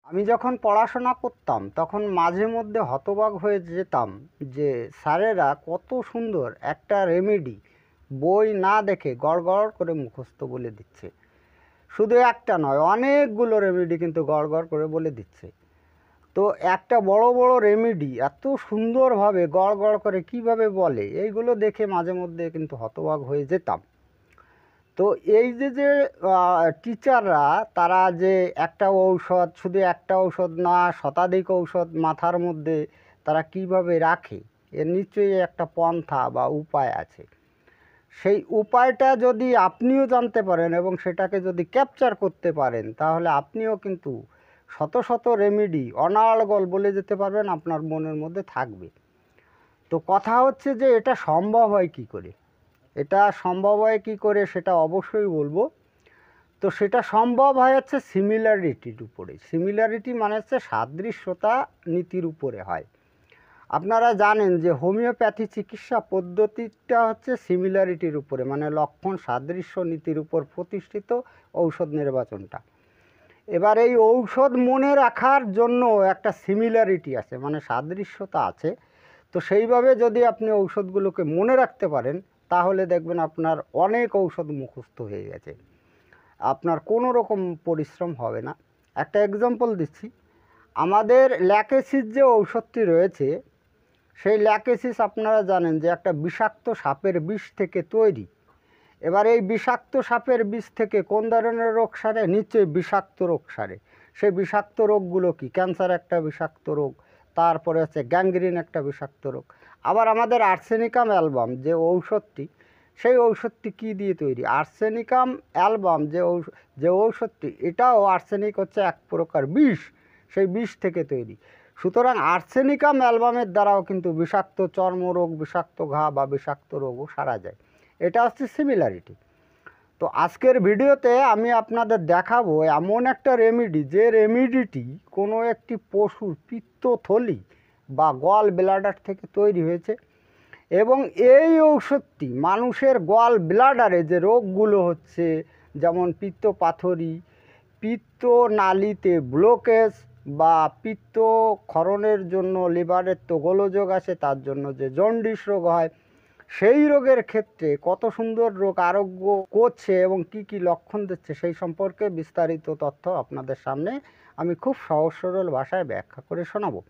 আমি যখন পড়াশোনা করতাম তখন মাঝে মধ্যে হতবাক হয়ে যেতাম যে স্যারেরা কত সুন্দর একটা রেমেডি বই না দেখে গড় গড় করে মুখস্থ বলে দিচ্ছে। শুধু একটা নয়, অনেকগুলো রেমেডি কিন্তু গড় গড় করে বলে দিচ্ছে। তো একটা বড় বড় রেমেডি এত সুন্দরভাবে গড় গড় করে কিভাবে বলে, এইগুলো দেখে মাঝে মধ্যে কিন্তু হতবাক হয়ে যেতাম। তো এই যে টিচাররা, তারা যে একটা ঔষধ, শুধু একটা ঔষধ না, শতাধিক ঔষধ মাথার মধ্যে তারা কিভাবে রাখে, এর নিশ্চয়ই একটা পন্থা বা উপায় আছে। সেই উপায়টা যদি আপনিও জানতে পারেন এবং সেটাকে যদি ক্যাপচার করতে পারেন, তাহলে আপনিও কিন্তু শত শত রেমেডি অনার্গল বলে যেতে পারবেন, আপনার মনের মধ্যে থাকবে। তো কথা হচ্ছে যে এটা সম্ভব হয় কী করে, এটা সম্ভব হয় কী করে সেটা অবশ্যই বলবো। তো সেটা সম্ভব হয় হচ্ছে সিমিলারিটির উপরে। সিমিলারিটি মানে হচ্ছে সাদৃশ্যতা নীতির উপরে হয়। আপনারা জানেন যে হোমিওপ্যাথি চিকিৎসা পদ্ধতিটা হচ্ছে সিমিলারিটির উপরে, মানে লক্ষণ সাদৃশ্য নীতির উপর প্রতিষ্ঠিত ঔষধ নির্বাচনটা। এবার এই ঔষধ মনে রাখার জন্য একটা সিমিলারিটি আছে, মানে সাদৃশ্যতা আছে। তো সেইভাবে যদি আপনি ঔষধগুলোকে মনে রাখতে পারেন, তাহলে দেখবেন আপনার অনেক ঔষধ মুখস্থ হয়ে গেছে, আপনার কোনো রকম পরিশ্রম হবে না। একটা এক্সাম্পল দিচ্ছি, আমাদের ল্যাকেসিস যে ঔষধটি রয়েছে, সেই ল্যাকেসিস আপনারা জানেন যে একটা বিষাক্ত সাপের বিষ থেকে তৈরি। এবার এই বিষাক্ত সাপের বিষ থেকে কোন ধরনের রোগ সারে? নিশ্চয়ই বিষাক্ত রোগ সারে। সেই বিষাক্ত রোগগুলো কি? ক্যান্সার একটা বিষাক্ত রোগ, তারপরে হচ্ছে গ্যাংগ্রিন একটা বিষাক্ত রোগ। আবার আমাদের আর্সেনিকাম অ্যালবাম যে ঔষধটি, সেই ঔষধটি কী দিয়ে তৈরি? আর্সেনিকাম অ্যালবাম যে ঔষধটি, এটাও আর্সেনিক হচ্ছে এক প্রকার বিষ, সেই বিষ থেকে তৈরি। সুতরাং আর্সেনিকাম অ্যালবামের দ্বারাও কিন্তু বিষাক্ত চর্মরোগ, বিষাক্ত ঘা বা বিষাক্ত রোগও সারা যায়। এটা হচ্ছে সিমিলারিটি। তো আজকের ভিডিওতে আমি আপনাদের দেখাবো এমন একটা রেমেডি, যে রেমেডিটি কোনো একটি পশুর পিত্তথলি বা গল ব্লাডার থেকে তৈরি হয়েছে। এবং এই ঔষধটি মানুষের গল ব্লাডারে যে রোগগুলো হচ্ছে, যেমন পিত্তপাথড়ী, পিত্তনালীতে ব্লকেজ বা পিত্ত ক্ষরণের জন্য লিভারের তো গোলযোগ আছে, তার জন্য যে জন্ডিস রোগ হয়, সেই রোগের ক্ষেত্রে কত সুন্দর রোগ আরোগ্য করছে এবং কি কি লক্ষণ দিচ্ছে, সেই সম্পর্কে বিস্তারিত তথ্য আপনাদের সামনে আমি খুব সহজ সরল ভাষায় ব্যাখ্যা করে শোনাবো।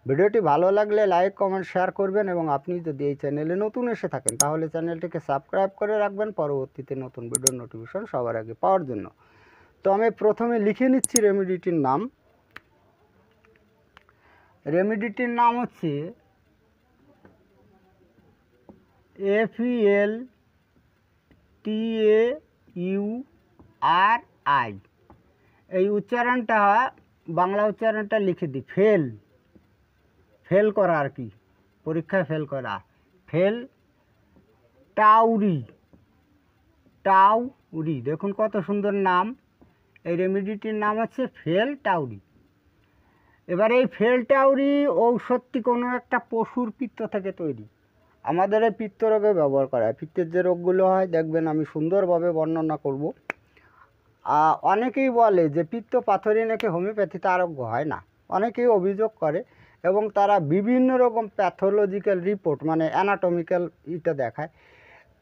ভিডিওটি ভালো লাগলে লাইক, কমেন্ট, শেয়ার করবেন এবং আপনি যদি এই চ্যানেলে নতুন এসে থাকেন তাহলে চ্যানেলটিকে সাবস্ক্রাইব করে রাখবেন পরবর্তীতে নতুন ভিডিওর নোটিফিকেশন সবার আগে পাওয়ার জন্য। তো আমি প্রথমে লিখে নিচ্ছি রেমেডিটির নাম। রেমেডিটির নাম হচ্ছে FELTAURI। এই উচ্চারণটা, বাংলা উচ্চারণটা লিখে দিই, ফেল করা আর কি, পরীক্ষায় ফেল করা। ফেল টাউরি, দেখুন কত সুন্দর নাম। এই রেমেডিটির নাম হচ্ছে ফেলটাউরি। এবার এই ফেলটাউরি ঔষধটি কোনো একটা পশুর পিত্ত থেকে তৈরি। আমাদের এই পিত্ত রোগে ব্যবহার করা হয়। পিত্তের যে রোগগুলো হয় দেখবেন, আমি সুন্দরভাবে বর্ণনা করব। অনেকেই বলে যে পিত্ত পাথরি নাকি হোমিওপ্যাথিতে আরোগ্য হয় না, অনেকেই অভিযোগ করে এবং তারা বিভিন্ন রকম প্যাথোলজিক্যাল রিপোর্ট, মানে অ্যানাটমিক্যাল ইটা দেখায়।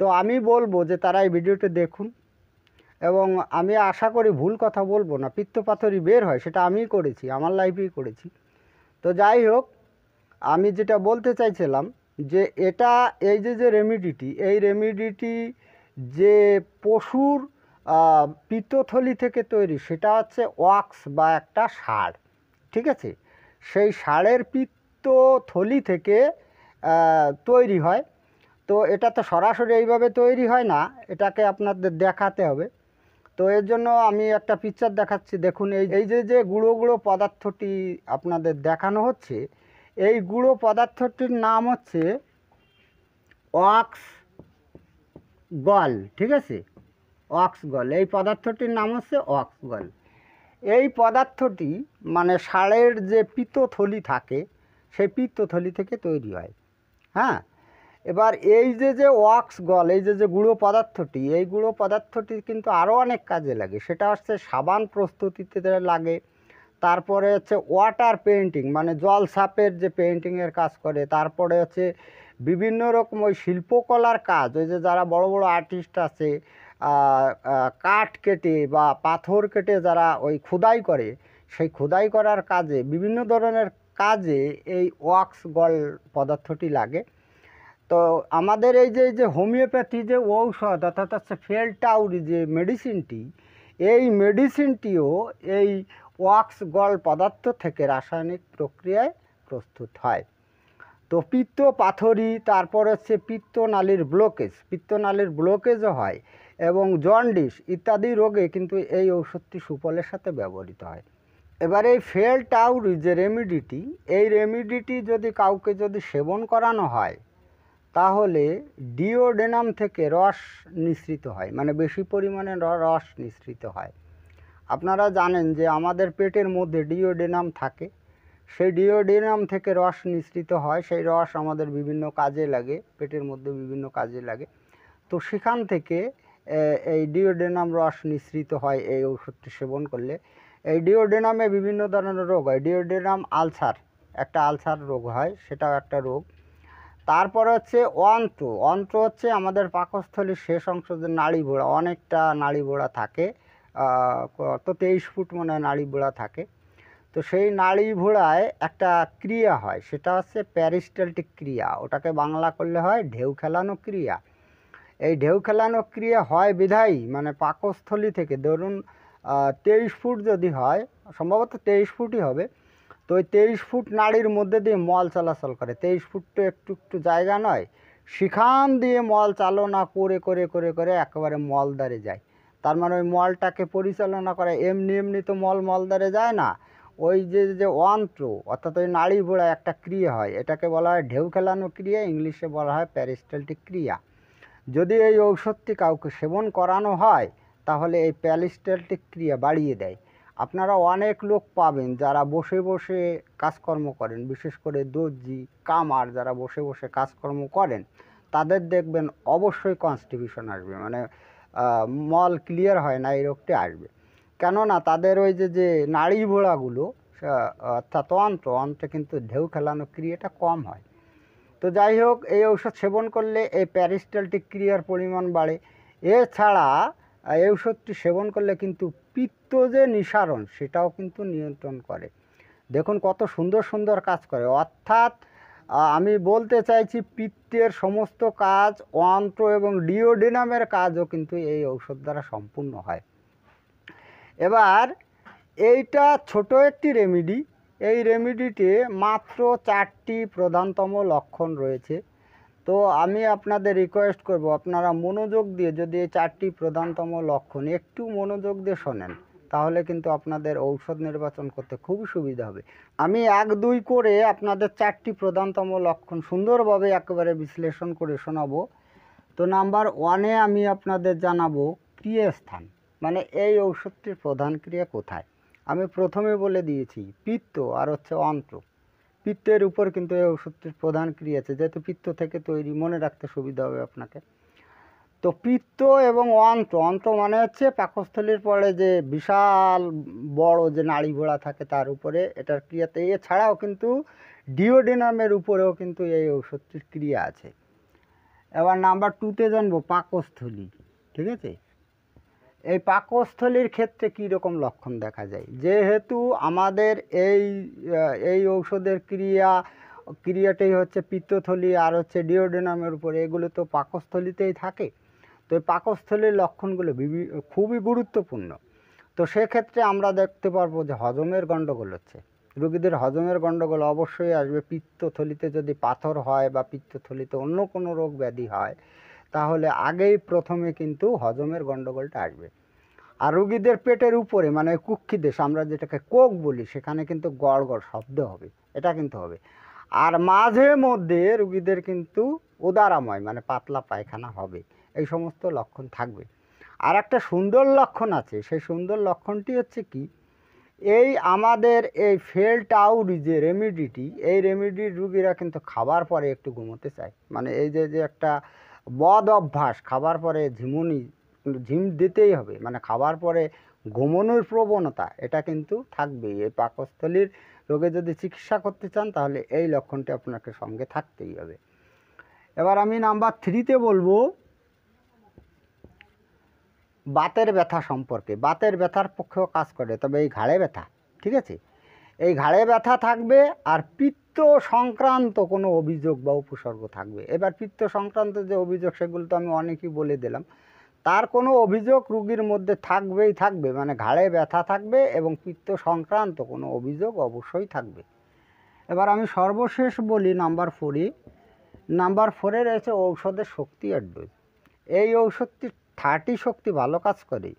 তো আমি বলবো যে তারা এই ভিডিওটি দেখুন, এবং আমি আশা করি ভুল কথা বলবো না। পিত্ত পাথরি বের হয়, সেটা আমিই করেছি, আমার লাইফেই করেছি। তো যাই হোক, আমি যেটা বলতে চাইছিলাম যে এটা, এই যে রেমেডিটি, এই রেমেডিটি যে পশুর পিত্তথলি থেকে তৈরি, সেটা হচ্ছে ওয়াক্স বা একটা ষাঁড়, ঠিক আছে? সেই ষাঁড়ের পিত্তথলি থেকে তৈরি হয়। তো এটা তো সরাসরি এইভাবে তৈরি হয় না, এটাকে আপনাদের দেখাতে হবে। তো এর জন্য আমি একটা পিকচার দেখাচ্ছি, দেখুন। এই যে গুঁড়ো গুঁড়ো পদার্থটি আপনাদের দেখানো হচ্ছে, এই গুঁড়ো পদার্থটির নাম হচ্ছে ওয়াক্স গল, ঠিক আছে? ওয়াক্স গল, এই পদার্থটির নাম হচ্ছে ওয়াক্স গল। এই পদার্থটি মানে ষাঁড়ের যে পিত্তথলি থাকে, সেই পিত্তথলি থেকে তৈরি হয়। হ্যাঁ, এবার এই যে ওয়াক্স গল, এই যে গুঁড়ো পদার্থটি, এই গুঁড়ো পদার্থটি কিন্তু আরও অনেক কাজে লাগে। সেটা হচ্ছে সাবান প্রস্তুতিতে লাগে, তারপরে হচ্ছে ওয়াটার পেইন্টিং, মানে জল ছাপের যে পেইন্টিংয়ের কাজ করে। তারপরে হচ্ছে বিভিন্ন রকম ওই শিল্পকলার কাজ, ওই যে যারা বড় বড় আর্টিস্ট আছে, কাঠ কেটে বা পাথর কেটে যারা ওই খোদাই করে, সেই খোদাই করার কাজে, বিভিন্ন ধরনের কাজে এই ওয়াক্স গল্ড পদার্থটি লাগে। তো আমাদের এই যে হোমিওপ্যাথি যে ঔষধ, অর্থাৎ হচ্ছে ফেলটাউরি যে মেডিসিনটি, এই মেডিসিনটিও এই ওয়াক্স গল্ড পদার্থ থেকে রাসায়নিক প্রক্রিয়ায় প্রস্তুত হয়। তো পিত্ত পাথরি, তারপর হচ্ছে পিত্তনালীর ব্লকেজও হয়, এবং জন্ডিস ইত্যাদি রোগে কিন্তু এই ঔষধটি সুফলের সাথে ব্যবহৃত হয়। এবার এই ফেলটাউরি যে রেমিডিটি, এই রেমিডিটি যদি কাউকে যদি সেবন করানো হয়, তাহলে ডিওডেনাম থেকে রস নিঃসৃত হয়, মানে বেশি পরিমাণে রস নিঃসৃত হয়। আপনারা জানেন যে আমাদের পেটের মধ্যে ডিওডেনাম থাকে, সেই ডিওডেনাম থেকে রস নিঃসৃত হয়, সেই রস আমাদের বিভিন্ন কাজে লাগে, পেটের মধ্যে বিভিন্ন কাজে লাগে। তো সেখান থেকে এই ডিওডেনাম রস নিঃসৃত হয় এই ওষুধটি সেবন করলে। এই ডিওডেনামে বিভিন্ন ধরনের রোগ হয়, ডিওডেনাম একটা আলসার রোগ হয়, সেটাও একটা রোগ। তারপরে হচ্ছে অন্ত্র হচ্ছে আমাদের পাকস্থলীর শেষ অংশ, যে নাড়িভোড়া, অনেকটা নাড়িভোড়া থাকে, তো 23 ফুট মনে হয় নাড়িভোড়া থাকে। তো সেই নাড়িভোড়ায় একটা ক্রিয়া হয়, সেটা হচ্ছে প্যারিস্টালটিক ক্রিয়া, ওটাকে বাংলা করলে হয় ঢেউ খেলানো ক্রিয়া। এই ঢেউ খেলানো ক্রিয়া হয় বিধায়ী, মানে পাকস্থলী থেকে ধরুন 23 ফুট যদি হয়, সম্ভবত 23 ফুটই হবে, তো ওই 23 ফুট নাড়ির মধ্যে দিয়ে মল চলাচল করে। 23 ফুট তো একটু জায়গা নয়, সেখান দিয়ে মল চালনা করে করে করে করে একেবারে মলদ্বারে যায়। তার মানে ওই মলটাকে পরিচালনা করে, এমনি তো মলদ্বারে যায় না, ওই যে অন্ত্র অর্থাৎ ওই নাড়িভোড়ায় একটা ক্রিয়া হয়, এটাকে বলা হয় ঢেউ খেলানো ক্রিয়া, ইংলিশে বলা হয় প্যারিস্টালটিক ক্রিয়া। যদি এই ঔষধটি কাউকে সেবন করানো হয়, তাহলে এই প্যারিস্টালটিক ক্রিয়া বাড়িয়ে দেয়। আপনারা অনেক লোক পাবেন যারা বসে বসে কাজকর্ম করেন, বিশেষ করে দর্জি, কামার, যারা বসে বসে কাজকর্ম করেন, তাদের দেখবেন অবশ্যই কনস্টিপেশন আসবে, মানে মল ক্লিয়ার হয় না, এই রোগটি আসবে। কেননা তাদের ওই যে নাড়িভোড়াগুলো, অর্থাৎ অন্ত্রে কিন্তু ঢেউ খেলানো ক্রিয়াটা কম হয়। তো যাই হোক, এই ঔষধ সেবন করলে এই প্যারিস্টালটিক ক্রিয়ার পরিমাণ বাড়ে। এছাড়া এই ঔষধটি সেবন করলে কিন্তু পিত্ত যে নিঃসারণ, সেটাও কিন্তু নিয়ন্ত্রণ করে। দেখুন কত সুন্দর সুন্দর কাজ করে, অর্থাৎ আমি বলতে চাইছি পিত্তের সমস্ত কাজ, অন্ত্র এবং ডিওডেনামের কাজও কিন্তু এই ঔষধ দ্বারা সম্পূর্ণ হয়। এবার এইটা ছোট একটি রেমিডি, এই রেমিডিতে মাত্র 4টি প্রধানতম লক্ষণ রয়েছে। তো আমি আপনাদের রিকোয়েস্ট করব, আপনারা মনোযোগ দিয়ে যদি এই 4টি প্রধানতম লক্ষণ একটু মনোযোগ দিয়ে শোনেন, তাহলে কিন্তু আপনাদের ঔষধ নির্বাচন করতে খুবই সুবিধা হবে। আমি 1-2 করে আপনাদের 4টি প্রধানতম লক্ষণ সুন্দরভাবে একেবারে বিশ্লেষণ করে শোনাবো। তো নাম্বার 1-এ আমি আপনাদের জানাবো ক্রিয়াস্থান, মানে এই ঔষধটির প্রধান ক্রিয়া কোথায়। আমি প্রথমে বলে দিয়েছি পিত্ত আর হচ্ছে অন্ত্র, পিত্তের উপর কিন্তু এই ওষুধটির প্রধান ক্রিয়া আছে, যেহেতু পিত্ত থেকে তৈরি, মনে রাখতে সুবিধা হবে আপনাকে। তো পিত্ত এবং অন্ত্র মানে হচ্ছে পাকস্থলীর পরে যে বিশাল বড় যে নাড়িভোড়া থাকে তার উপরে এটার ক্রিয়াতে। এছাড়াও কিন্তু ডিওডেনামের উপরেও কিন্তু এই ওষুধটির ক্রিয়া আছে। এবার নাম্বার 2-তে জানবো পাকস্থলী, ঠিক আছে। এই পাকস্থলীর ক্ষেত্রে কী রকম লক্ষণ দেখা যায়, যেহেতু আমাদের এই ঔষধের ক্রিয়াটাই হচ্ছে পিত্তথলি আর হচ্ছে ডিওডেনামের উপরে, এগুলো তো পাকস্থলীতেই থাকে। তো এই পাকস্থলীর লক্ষণগুলো খুবই গুরুত্বপূর্ণ। তো সেক্ষেত্রে আমরা দেখতে পারবো যে হজমের গণ্ডগোল হচ্ছে, রোগীদের হজমের গণ্ডগোল অবশ্যই আসবে। পিত্তথলিতে যদি পাথর হয় বা পিত্তথলিতে অন্য কোনো রোগ ব্যাধি হয়, তাহলে আগেই প্রথমে কিন্তু হজমের গণ্ডগোলটা আসবে। আর রোগীদের পেটের উপরে, মানে কুক্ষিদেশ আমরা যেটাকে কোক বলি, সেখানে কিন্তু গড় গড় শব্দ হবে, এটা কিন্তু হবে। আর মাঝে মধ্যে রোগীদের কিন্তু উদারাময়, মানে পাতলা পায়খানা হবে, এই সমস্ত লক্ষণ থাকবে। আর একটা সুন্দর লক্ষণ আছে, সেই সুন্দর লক্ষণটি হচ্ছে কি, এই আমাদের এই ফেলটাউরি যে রেমিডিটি, এই রেমিডির রুগীরা কিন্তু খাবার পরে একটু ঘুমোতে চায়, মানে এই যে একটা বদ অভ্যাস, খাবার পরে ঝিম দিতেই হবে, মানে খাবার পরে ঘুমানোর প্রবণতা, এটা কিন্তু থাকবেই। এই পাকস্থলীর রোগে যদি চিকিৎসা করতে চান তাহলে এই লক্ষণটি আপনাকে সঙ্গে থাকতেই হবে। এবার আমি নাম্বার 3-তে বলবো বাতের ব্যথা সম্পর্কে। বাতের ব্যথার পক্ষেও কাজ করে, তবে এই ঘাড়ে ব্যথা, ঠিক আছে, এই ঘাড়ে ব্যথা থাকবে আর পিত্ত সংক্রান্ত কোনো অভিযোগ বা উপসর্গ থাকবে। এবার পিত্ত সংক্রান্ত যে অভিযোগ সেগুলো তো আমি অনেকই বলে দিলাম, তার কোনো অভিযোগ রুগীর মধ্যে থাকবেই থাকবে, মানে ঘাড়ে ব্যথা থাকবে এবং পিত্ত সংক্রান্ত কোনো অভিযোগ অবশ্যই থাকবে। এবার আমি সর্বশেষ বলি নাম্বার 4-এ। নাম্বার 4-এ রয়েছে ঔষধের শক্তি আর ডোজ। এই ঔষধটি 30 শক্তি ভালো কাজ করে।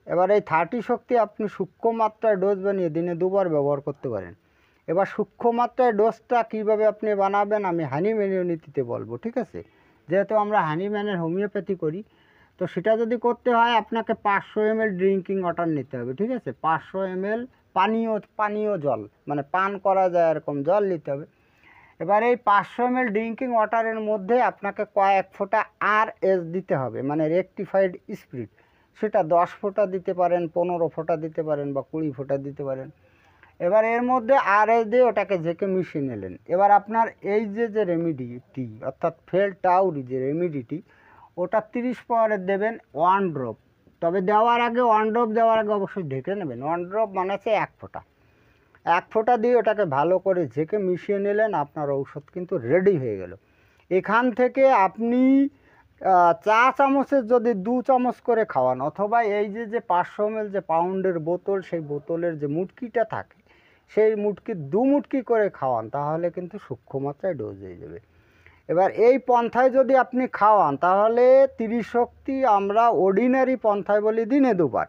এবার এই 30 শক্তি আপনি সূক্ষ্ম মাত্রায় ডোজ বানিয়ে দিনে 2 বার ব্যবহার করতে পারেন। এবার সূক্ষ্ম মাত্রায় ডোজটা কীভাবে আপনি বানাবেন আমি হানিম্যান ইউনিটিতে বলবো, ঠিক আছে। যেহেতু আমরা হানিম্যানের হোমিওপ্যাথি করি, তো সেটা যদি করতে হয় আপনাকে 500 ml ড্রিঙ্কিং ওয়াটার নিতে হবে, ঠিক আছে। 500 ml পানীয় জল, মানে পান করা যায় এরকম জল নিতে হবে। এবার এই 500 ml ড্রিঙ্কিং ওয়াটারের মধ্যে আপনাকে কয়েক ফোঁটা RS দিতে হবে, মানে রেকটিফাইড স্পিরিট। সেটা 10 ফোঁটা দিতে পারেন, 15 ফোঁটা দিতে পারেন বা 20 ফোঁটা দিতে পারেন। এবার এর মধ্যে RS দিয়ে ওটাকে ঝেঁকে মিশিয়ে নিলেন। এবার আপনার এই যে রেমিডিটি অর্থাৎ ফেলটাউরি যে রেমিডিটি, ওটা 30 পাওয়ারের দেবেন 1 ড্রপ। তবে দেওয়ার আগে 1 ড্রপ দেওয়ার আগে অবশ্যই ঢেকে নেবেন। 1 ড্রপ মানে হচ্ছে 1 ফোঁটা। 1 ফোঁটা দিয়ে ওটাকে ভালো করে ঝেঁকে মিশিয়ে নিলেন, আপনার ঔষধ কিন্তু রেডি হয়ে গেল। এখান থেকে আপনি চা চামচের যদি 2 চামচ করে খাওয়ান, অথবা এই যে 500 ml যে পাউন্ডের বোতল, সেই বোতলের যে মুটকিটা থাকে সেই মুটকি 2 মুটকি করে খাওয়ান, তাহলে কিন্তু সূক্ষ্ম মাত্রায় ডোজ হয়ে যাবে। এবার এই পন্থায় যদি আপনি খাওয়ান তাহলে 30 শক্তি আমরা অর্ডিনারি পন্থায় বলি দিনে 2 বার।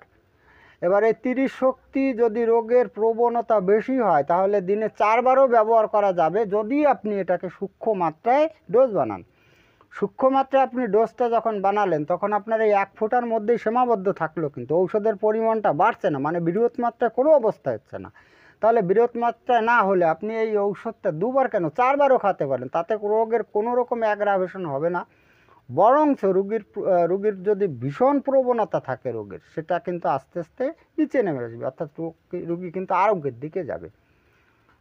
এবার এই 30 শক্তি যদি রোগের প্রবণতা বেশি হয় তাহলে দিনে 4 বারও ব্যবহার করা যাবে, যদি আপনি এটাকে সূক্ষ্ম মাত্রায় ডোজ বানান। সূক্ষ্ম মাত্রায় আপনি ডোজটা যখন বানালেন তখন আপনার এই 1 ফোঁটার মধ্যেই সীমাবদ্ধ থাকলো, কিন্তু ঔষধের পরিমাণটা বাড়ছে না, মানে বৃহৎ মাত্রায় কোনো অবস্থা হচ্ছে না। তাহলে বৃহৎ মাত্রায় না হলে আপনি এই ঔষধটা 2 বার কেন 4 বারও খেতে পারেন, তাতে রোগের কোনো রকম অ্যাগ্রাভেশন হবে না। বরঞ্চ রুগীর যদি ভীষণ প্রবণতা থাকে রোগের, সেটা কিন্তু আস্তে আস্তে নিচে নেমে আসবে, অর্থাৎ রুগী কিন্তু আরোগ্যের দিকে যাবে।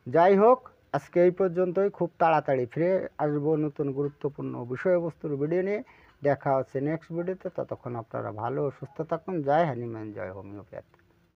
যাই হোক, আজকে এই পর্যন্তই। খুব তাড়াতাড়ি ফিরে আসবো নতুন গুরুত্বপূর্ণ বিষয়বস্তুর ভিডিও নিয়ে। দেখা হচ্ছে নেক্সট ভিডিওতে। ততক্ষণ আপনারা ভালো ও সুস্থ থাকুন। জয় হনুমান, জয় হোমিওপ্যাথি।